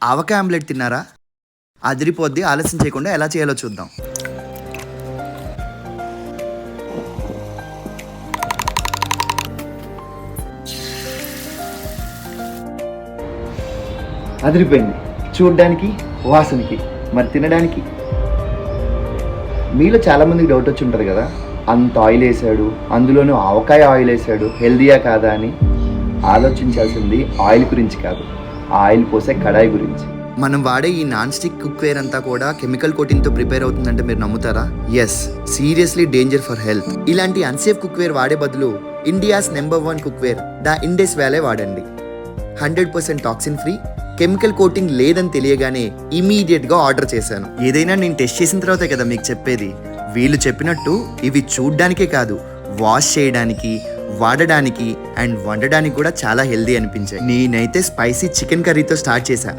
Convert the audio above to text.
ఆవకాయ omelette తిన్నారా? అదిరిపోద్ది. ఆలస్యం చేయకుండా ఎలా చేయాలో చూద్దాం. అదిరిపోయింది. చూడ్డానికి, వాసనకి, మరి తినడానికి. మీలో చాలామందికి డౌట్ వచ్చి ఉంటుంది కదా, అంత ఆయిల్ వేసాడు, అందులోనూ ఆవకాయ ఆయిల్ వేసాడు, హెల్దీయా కాదా అని. ఆలోచించాల్సింది ఆయిల్ గురించి కాదు, ఆ ఆయిల్ పోసే కడాయి గురించి. మనం వాడే ఈ నాన్ స్టిక్ కుక్వేర్ అంతా కూడా కెమికల్ కోటింగ్తో ప్రిపేర్ అవుతుందంటే మీరు నమ్ముతారా? Yes, seriously danger for health. ఇలాంటి అన్సేఫ్ కుక్వేర్ వాడే బదులు India's number 1 cookware the Indus Valley వాడండి. 100% టాక్సిన్ ఫ్రీ, కెమికల్ కోటింగ్ లేదని తెలియగానే ఇమీడియట్గా ఆర్డర్ చేశాను. ఏదైనా నేను టెస్ట్ చేసిన తర్వాతే కదా మీకు చెప్పేది. వీళ్ళు చెప్పినట్టు ఇవి చూడ్డానికే కాదు, వాష్ చేయడానికి, వాడడానికి అండ్ వండడానికి కూడా చాలా హెల్దీ అనిపించాయి. నేనైతే స్పైసీ చికెన్ కర్రీతో స్టార్ట్ చేశా.